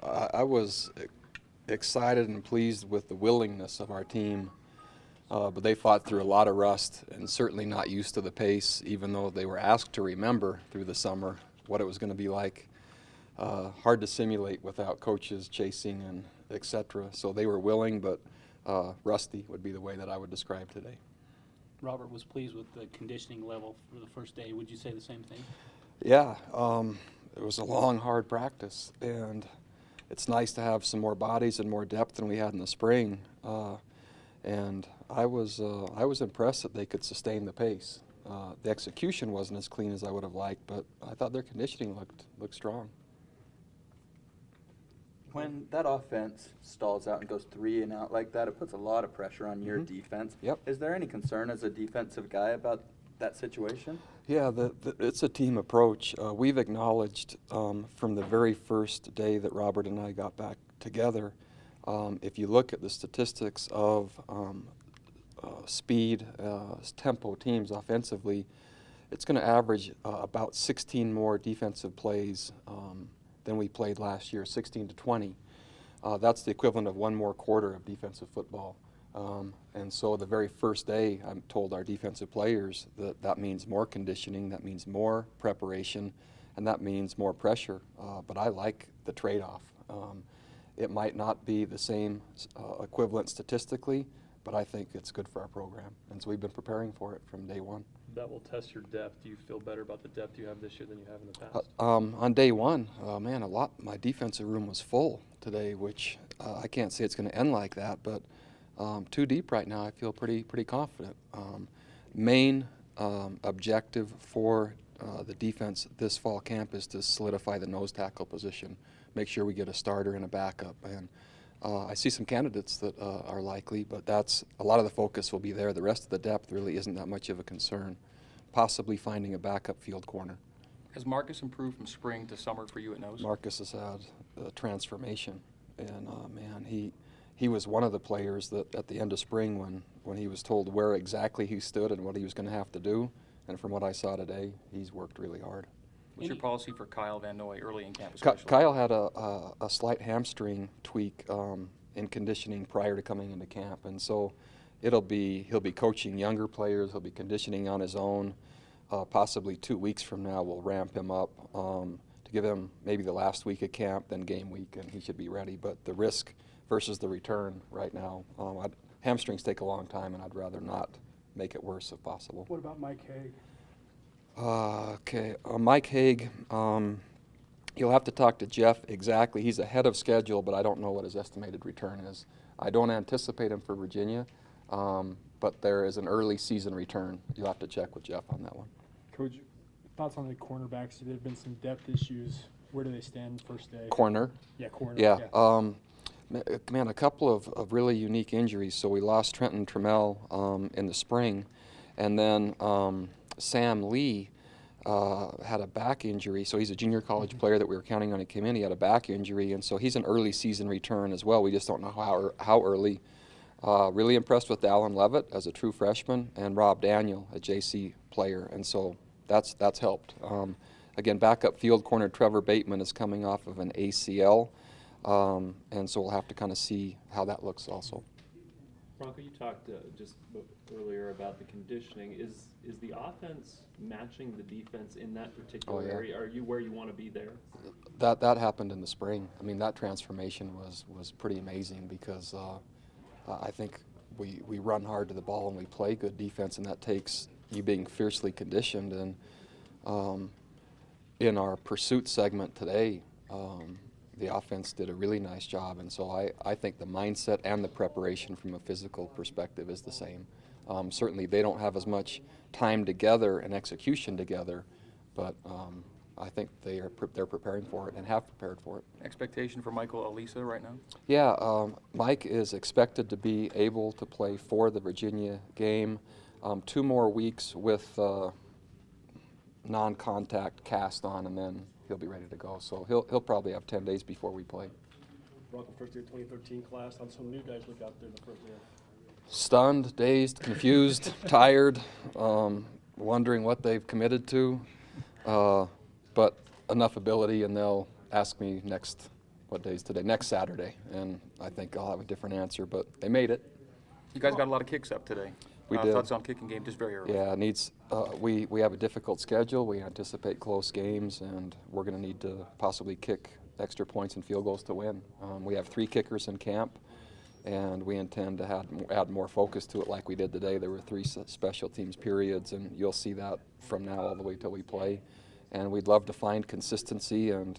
I was excited and pleased with the willingness of our team, but they fought through a lot of rust and certainly not used to the pace, even though they were asked to remember through the summer what it was going to be like. Hard to simulate without coaches chasing and etc. So they were willing, but rusty would be the way that I would describe today. Robert was pleased with the conditioning level for the first day. Would you say the same thing? Yeah, it was a long, hard practice, and it's nice to have some more bodies and more depth than we had in the spring. And I was impressed that they could sustain the pace. The execution wasn't as clean as I would have liked, but I thought their conditioning looked strong. When that offense stalls out and goes 3 and out like that, it puts a lot of pressure on your defense. Yep. Is there any concern as a defensive guy about that situation? Yeah, it's a team approach. We've acknowledged from the very first day that Robert and I got back together, if you look at the statistics of speed, tempo teams offensively, it's going to average about 16 more defensive plays than we played last year, 16 to 20. That's the equivalent of one more quarter of defensive football. And so the very first day, I told our defensive players that means more conditioning, that means more preparation, and that means more pressure. But I like the trade-off. It might not be the same equivalent statistically, but I think it's good for our program. And so we've been preparing for it from day one. That will test your depth. Do you feel better about the depth you have this year than you have in the past? On day one, man, my defensive room was full today, which I can't say it's going to end like that, but too deep right now. I feel pretty confident. Main objective for the defense this fall camp is to solidify the nose tackle position, make sure we get a starter and a backup. And I see some candidates that are likely, but that's a lot of the focus will be there. The rest of the depth really isn't that much of a concern. Possibly finding a backup field corner. Has Marcus improved from spring to summer for you at nose? Marcus has had a transformation, and man, he was one of the players that at the end of spring when he was told where exactly he stood and what he was going to have to do, and from what I saw today, he's worked really hard. What's your policy for Kyle Van Noy early in camp especially? Kyle had a slight hamstring tweak in conditioning prior to coming into camp, and so he'll be coaching younger players, he'll be conditioning on his own. Possibly 2 weeks from now we'll ramp him up to give him maybe the last week of camp, then game week, and he should be ready. But the risk versus the return right now, hamstrings take a long time, and I'd rather not make it worse if possible. What about Mike Haig? Okay, Mike Haig, you'll have to talk to Jeff exactly. He's ahead of schedule, but I don't know what his estimated return is. I don't anticipate him for Virginia, but there is an early season return. You'll have to check with Jeff on that one. Coach, thoughts on the cornerbacks? There have been some depth issues. Where do they stand first day? Corner? Yeah, corner. Yeah. Man, a couple of really unique injuries. So we lost Trenton Trammell in the spring, and then Sam Lee had a back injury. So he's a junior college player that we were counting on to come in. He had a back injury, and so he's an early season return as well. We just don't know how early. Really impressed with Alan Levitt as a true freshman and Rob Daniel, a JC player, and so that's helped. Again, backup field corner Trevor Bateman is coming off of an ACL, and so we'll have to kind of see how that looks also. Bronco, you talked just earlier about the conditioning. Is the offense matching the defense in that particular area? Are you where you want to be there? That happened in the spring. I mean, that transformation was pretty amazing because I think we run hard to the ball and we play good defense, and that takes you being fiercely conditioned. And in our pursuit segment today, the offense did a really nice job, and so I think the mindset and the preparation from a physical perspective is the same. Certainly they don't have as much time together and execution together, but I think they're preparing for it and have prepared for it. Expectation for Michael Alisa right now? Yeah, Mike is expected to be able to play for the Virginia game. 2 more weeks with non-contact cast on, and then he'll be ready to go. So he'll probably have 10 days before we play. Bronco first year 2013 class. How some new guys look out there in the first year? Stunned, dazed, confused, tired, wondering what they've committed to. but enough ability, and they'll ask me what day is today? Next Saturday, and I think I'll have a different answer, but they made it. You guys got a lot of kicks up today. We did. Thoughts on kicking game just very early? Yeah, it needs. We have a difficult schedule. We anticipate close games, and we're going to need to possibly kick extra points and field goals to win. We have 3 kickers in camp, and we intend to add more focus to it like we did today. There were 3 special teams periods, and you'll see that from now all the way till we play. And we'd love to find consistency and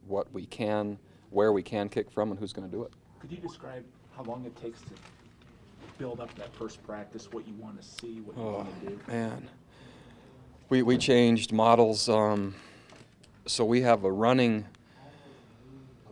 what we can, where we can kick from, and who's going to do it. Could you describe how long it takes to build up that first practice, what you want to see, what you want to do? Man, we changed models, so we have a running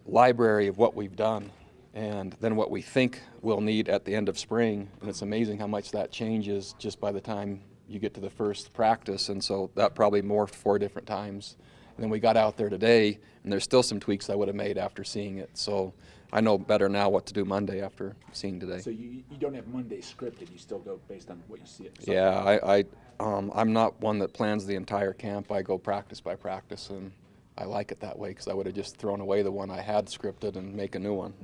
library of what we've done and then what we think we'll need at the end of spring, and it's amazing how much that changes just by the time you get to the first practice, and so that probably morphed 4 different times. And then we got out there today, and there's still some tweaks I would have made after seeing it, so I know better now what to do Monday after seeing today. So you don't have Monday scripted, you still go based on what you see at Sunday? Yeah, I'm not one that plans the entire camp. I go practice by practice, and I like it that way because I would have just thrown away the one I had scripted and make a new one.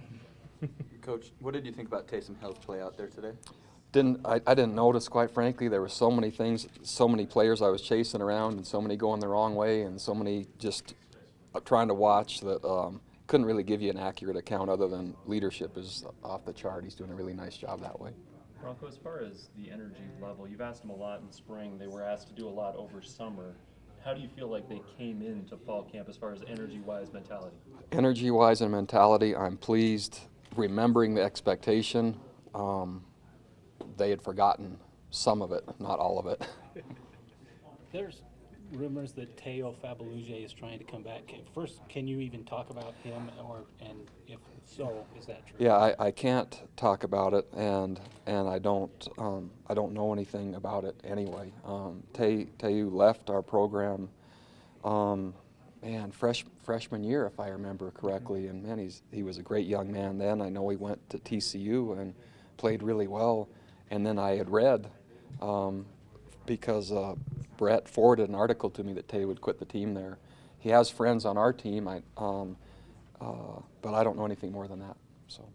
Coach, what did you think about Taysom Hill's play out there today? I didn't notice, quite frankly. There were so many things, so many players I was chasing around, and so many going the wrong way, and so many just trying to watch that couldn't really give you an accurate account other than leadership is off the chart. He's doing a really nice job that way. Bronco, as far as the energy level, you've asked them a lot in spring. They were asked to do a lot over summer. How do you feel like they came into fall camp as far as energy-wise, mentality? Energy-wise and mentality, I'm pleased. Remembering the expectation, they had forgotten some of it, not all of it. There's rumors that Teo Fabaluje is trying to come back. First, can you even talk about him, and if so, is that true? Yeah, I can't talk about it, and I don't know anything about it anyway. Teo left our program, freshman year, if I remember correctly, and man, he was a great young man then. I know he went to TCU and played really well, and then I had read because Brett forwarded an article to me that Tay would quit the team there. He has friends on our team, but I don't know anything more than that. So,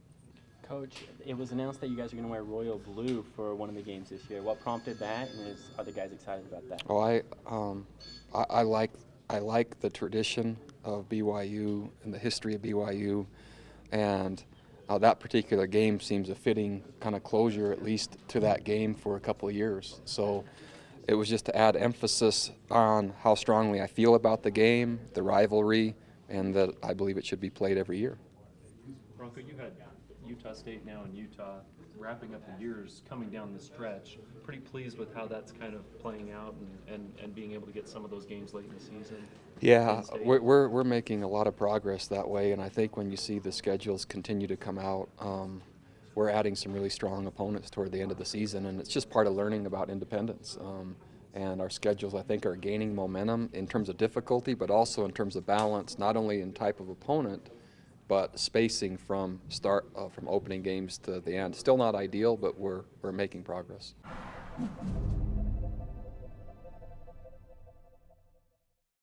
Coach, it was announced that you guys are going to wear royal blue for one of the games this year. What prompted that, and are the guys excited about that? Oh, I like the tradition of BYU and the history of BYU, and that particular game seems a fitting kind of closure, at least to that game for a couple of years. So it was just to add emphasis on how strongly I feel about the game, the rivalry, and that I believe it should be played every year. Bronco, you had Utah State now and Utah wrapping up the years, coming down the stretch. Pretty pleased with how that's kind of playing out and being able to get some of those games late in the season. Yeah, we're making a lot of progress that way, and I think when you see the schedules continue to come out, we're adding some really strong opponents toward the end of the season, and it's just part of learning about independence. And our schedules, I think, are gaining momentum in terms of difficulty, but also in terms of balance, not only in type of opponent, but spacing from opening games to the end. Still not ideal, but we're making progress.